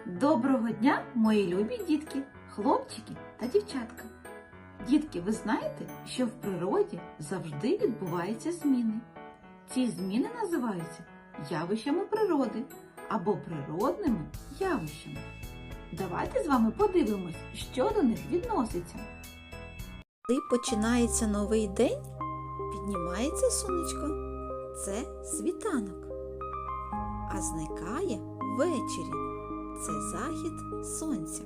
Доброго дня, мої любі дітки, хлопчики та дівчатка! Дітки, ви знаєте, що в природі завжди відбуваються зміни. Ці зміни називаються явищами природи або природними явищами. Давайте з вами подивимось, що до них відноситься. Коли починається новий день, піднімається сонечко. Це світанок. А зникає ввечері. Це захід сонця.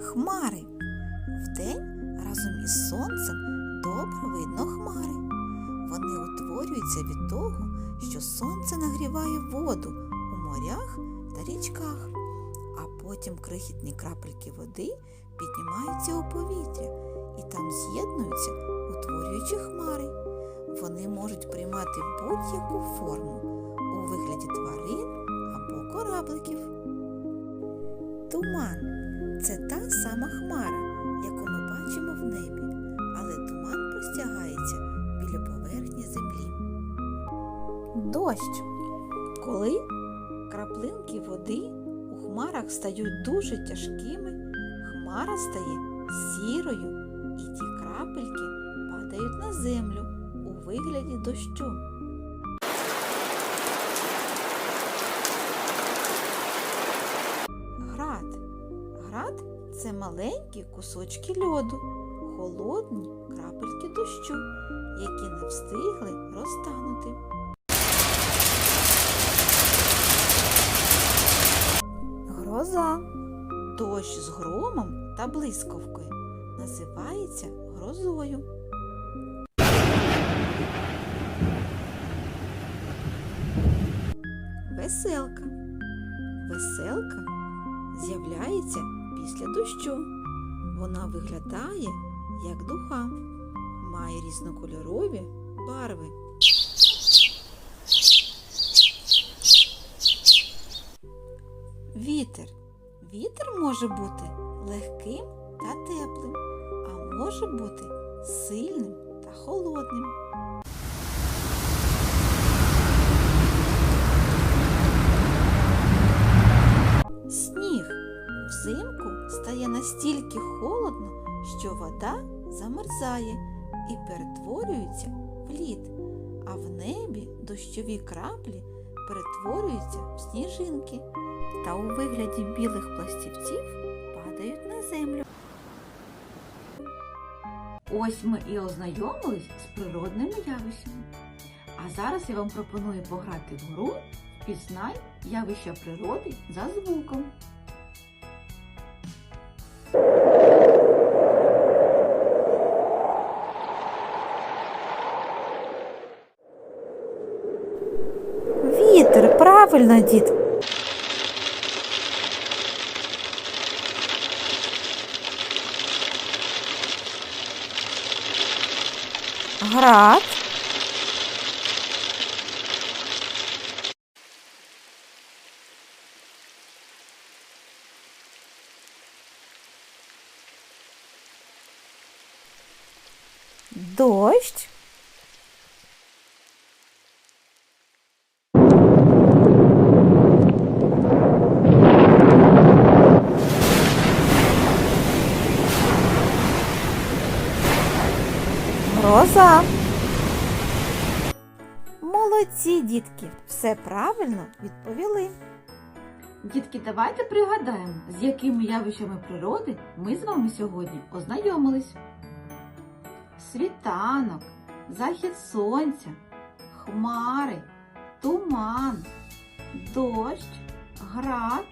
Хмари. Вдень разом із сонцем добре видно хмари. Вони утворюються від того, що сонце нагріває воду у морях та річках, а потім крихітні крапельки води піднімаються у повітря і там з'єднуються, утворюючи хмари. Вони можуть приймати будь-яку форму у вигляді тварин або корабликів. Туман – це та сама хмара, яку ми бачимо в небі, але туман простягається біля поверхні землі. Дощ. Коли краплинки води у хмарах стають дуже тяжкими, хмара стає сірою, і ті крапельки падають на землю у вигляді дощу. Град – це маленькі кусочки льоду, холодні крапельки дощу, які не встигли розтанути. Гроза. Дощ з громом та блискавкою називається грозою. Веселка. Веселка з'являється після дощу. Вона виглядає як дуга, має різнокольорові барви. Вітер. Вітер може бути легким та теплим, а може бути сильним та холодним. Сніг. Взимку стає настільки холодно, що вода замерзає і перетворюється в лід, а в небі дощові краплі перетворюються в сніжинки та у вигляді білих пластівців падають на землю. Ось ми і ознайомились з природними явищами. А зараз я вам пропоную пограти в гру «Впізнай явища природи за звуком». Вітер, правильно, дід. Град. Дощ. Гроза. Молодці, дітки, все правильно відповіли. Дітки, давайте пригадаємо, з якими явищами природи ми з вами сьогодні ознайомились. Світанок, захід сонця, хмари, туман, дощ, град,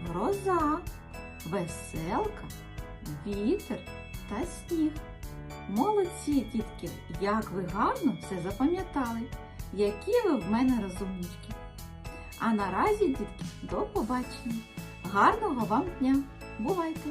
гроза, веселка, вітер та сніг. Молодці, дітки, як ви гарно все запам'ятали, які ви в мене розумнички. А наразі, дітки, до побачення. Гарного вам дня! Бувайте!